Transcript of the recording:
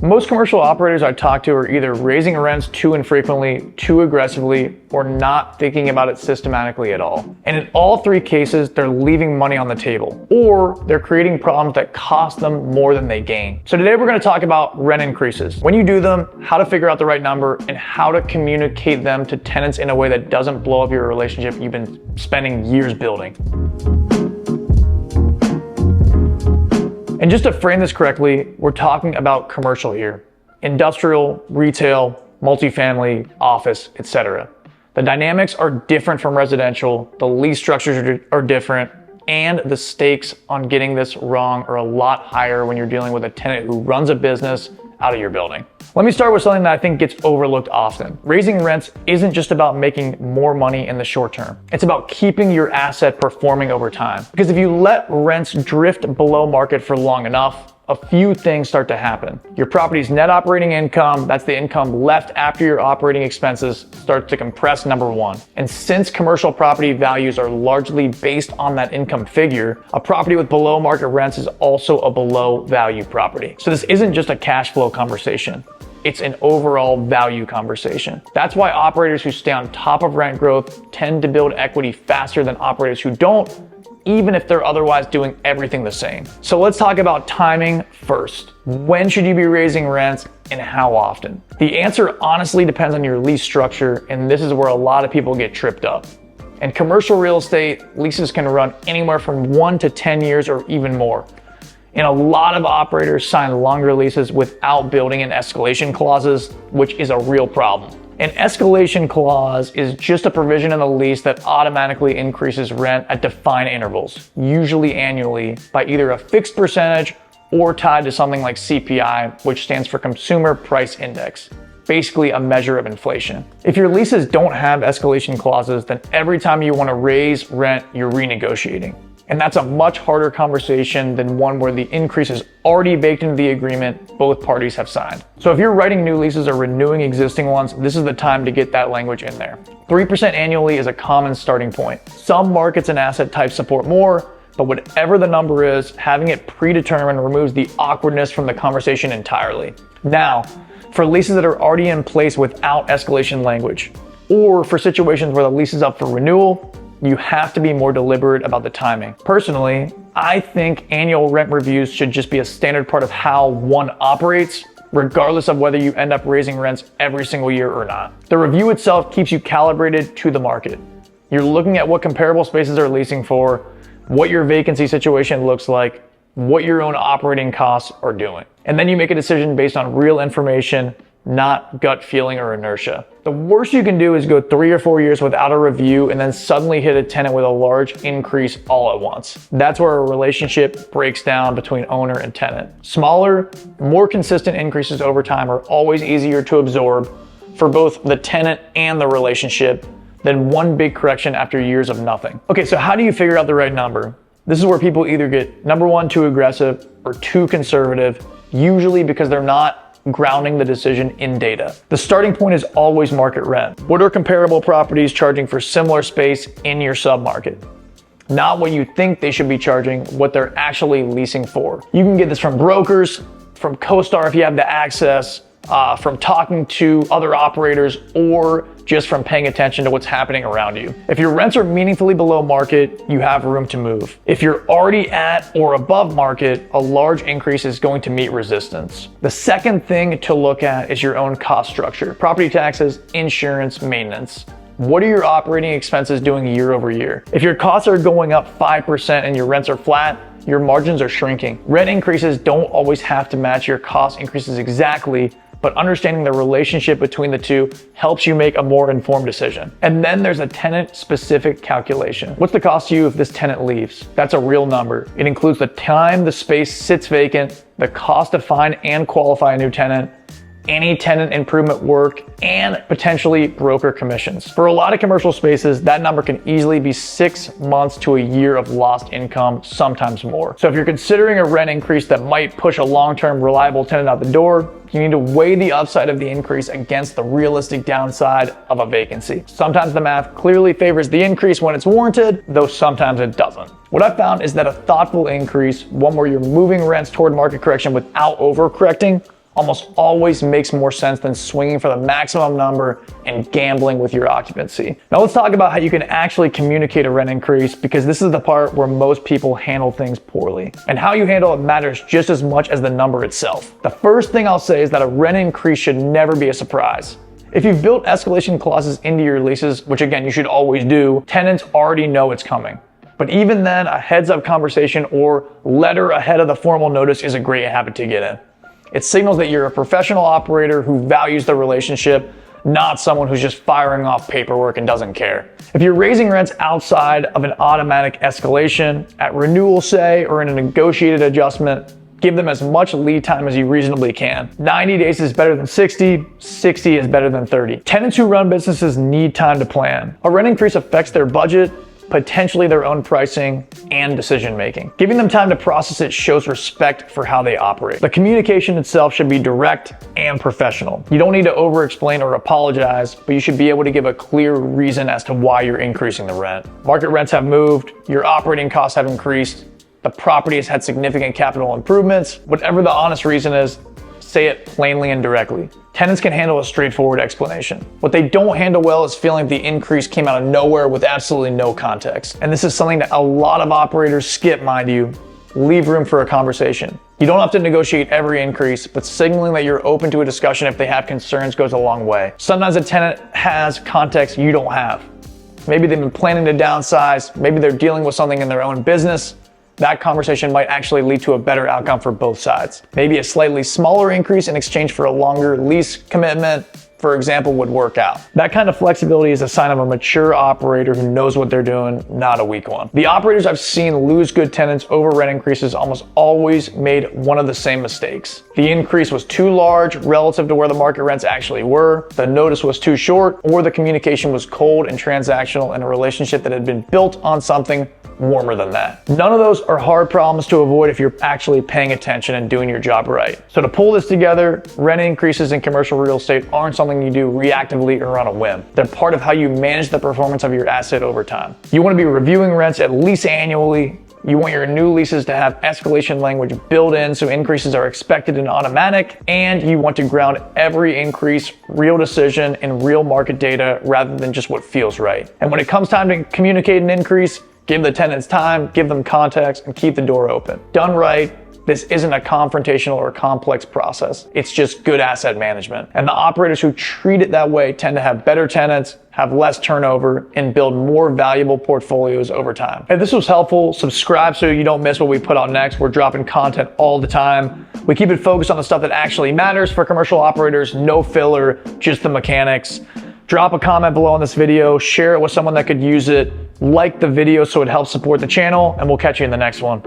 Most commercial operators I talk to are either raising rents too infrequently, too aggressively, or not thinking about it systematically at all. And in all three cases, they're leaving money on the table, or they're creating problems that cost them more than they gain. So today we're going to talk about rent increases, when you do them, how to figure out the right number, and how to communicate them to tenants in a way that doesn't blow up your relationship you've been spending years building. And just to frame this correctly, we're talking about commercial here. Industrial, retail, multifamily, office, etc. The dynamics are different from residential, the lease structures are different, and the stakes on getting this wrong are a lot higher when you're dealing with a tenant who runs a business out of your building. Let me start with something that I think gets overlooked often. Raising rents isn't just about making more money in the short term. It's about keeping your asset performing over time. Because if you let rents drift below market for long enough, a few things start to happen. Your property's net operating income, that's the income left after your operating expenses, starts to compress, number one. And since commercial property values are largely based on that income figure, a property with below market rents is also a below value property. So this isn't just a cash flow conversation. It's an overall value conversation. That's why operators who stay on top of rent growth tend to build equity faster than operators who don't, even if they're otherwise doing everything the same. So let's talk about timing first. When should you be raising rents and how often? The answer honestly depends on your lease structure, and this is where a lot of people get tripped up. In commercial real estate, leases can run anywhere from 1 to 10 years or even more. And a lot of operators sign longer leases without building in escalation clauses, which is a real problem. An escalation clause is just a provision in the lease that automatically increases rent at defined intervals, usually annually, by either a fixed percentage or tied to something like CPI, which stands for Consumer Price Index, basically a measure of inflation. If your leases don't have escalation clauses, then every time you want to raise rent, you're renegotiating. And that's a much harder conversation than one where the increase is already baked into the agreement both parties have signed. So if you're writing new leases or renewing existing ones, this is the time to get that language in there. 3% annually is a common starting point. Some markets and asset types support more, but whatever the number is, having it predetermined removes the awkwardness from the conversation entirely. Now, for leases that are already in place without escalation language, or for situations where the lease is up for renewal, you have to be more deliberate about the timing. Personally, I think annual rent reviews should just be a standard part of how one operates, regardless of whether you end up raising rents every single year or not. The review itself keeps you calibrated to the market. You're looking at what comparable spaces are leasing for, what your vacancy situation looks like, what your own operating costs are doing. And then you make a decision based on real information, not gut feeling or inertia. The worst you can do is go 3 or 4 years without a review and then suddenly hit a tenant with a large increase all at once. That's where a relationship breaks down between owner and tenant. Smaller, more consistent increases over time are always easier to absorb for both the tenant and the relationship than one big correction after years of nothing. Okay, so how do you figure out the right number? This is where people either get, number one, too aggressive or too conservative, usually because they're not grounding the decision in data. The starting point is always market rent. What are comparable properties charging for similar space in your submarket? Not what you think they should be charging, what they're actually leasing for. You can get this from brokers, from CoStar if you have the access, from talking to other operators, or just from paying attention to what's happening around you. If your rents are meaningfully below market, you have room to move. If you're already at or above market, a large increase is going to meet resistance. The second thing to look at is your own cost structure. Property taxes, insurance, maintenance. What are your operating expenses doing year over year? If your costs are going up 5% and your rents are flat, your margins are shrinking. Rent increases don't always have to match your cost increases exactly, but understanding the relationship between the two helps you make a more informed decision. And then there's a tenant-specific calculation. What's the cost to you if this tenant leaves? That's a real number. It includes the time the space sits vacant, the cost to find and qualify a new tenant, any tenant improvement work, and potentially broker commissions. For a lot of commercial spaces, that number can easily be 6 months to a year of lost income, sometimes more. So if you're considering a rent increase that might push a long-term reliable tenant out the door, you need to weigh the upside of the increase against the realistic downside of a vacancy. Sometimes the math clearly favors the increase when it's warranted, though sometimes it doesn't. What I've found is that a thoughtful increase, one where you're moving rents toward market correction without overcorrecting, almost always makes more sense than swinging for the maximum number and gambling with your occupancy. Now let's talk about how you can actually communicate a rent increase, because this is the part where most people handle things poorly. And how you handle it matters just as much as the number itself. The first thing I'll say is that a rent increase should never be a surprise. If you've built escalation clauses into your leases, which again, you should always do, tenants already know it's coming. But even then, a heads up conversation or letter ahead of the formal notice is a great habit to get in. It signals that you're a professional operator who values the relationship, not someone who's just firing off paperwork and doesn't care. If you're raising rents outside of an automatic escalation, at renewal say, or in a negotiated adjustment, give them as much lead time as you reasonably can. 90 days is better than 60, 60 is better than 30. Tenants who run businesses need time to plan. A rent increase affects their budget, potentially their own pricing, and decision making. Giving them time to process it shows respect for how they operate. The communication itself should be direct and professional. You don't need to over-explain or apologize, but you should be able to give a clear reason as to why you're increasing the rent. Market rents have moved, your operating costs have increased, the property has had significant capital improvements. Whatever the honest reason is, say it plainly and directly. Tenants can handle a straightforward explanation. What they don't handle well is feeling the increase came out of nowhere with absolutely no context. And this is something that a lot of operators skip, mind you. Leave room for a conversation. You don't have to negotiate every increase, but signaling that you're open to a discussion if they have concerns goes a long way. Sometimes a tenant has context you don't have. Maybe they've been planning to downsize, maybe they're dealing with something in their own business. That conversation might actually lead to a better outcome for both sides. Maybe a slightly smaller increase in exchange for a longer lease commitment, for example, would work out. That kind of flexibility is a sign of a mature operator who knows what they're doing, not a weak one. The operators I've seen lose good tenants over rent increases almost always made one of the same mistakes. The increase was too large relative to where the market rents actually were, the notice was too short, or the communication was cold and transactional in a relationship that had been built on something warmer than that. None of those are hard problems to avoid if you're actually paying attention and doing your job right. So to pull this together, rent increases in commercial real estate aren't something you do reactively or on a whim. They're part of how you manage the performance of your asset over time. You want to be reviewing rents at least annually. You want your new leases to have escalation language built in so increases are expected and automatic, and you want to ground every increase, real decision, in real market data rather than just what feels right. And when it comes time to communicate an increase, give the tenants time, give them context, and keep the door open. Done right, this isn't a confrontational or complex process. It's just good asset management. And the operators who treat it that way tend to have better tenants, have less turnover, and build more valuable portfolios over time. If this was helpful, subscribe so you don't miss what we put out next. We're dropping content all the time. We keep it focused on the stuff that actually matters for commercial operators, no filler, just the mechanics. Drop a comment below on this video, share it with someone that could use it, like the video so it helps support the channel, and we'll catch you in the next one.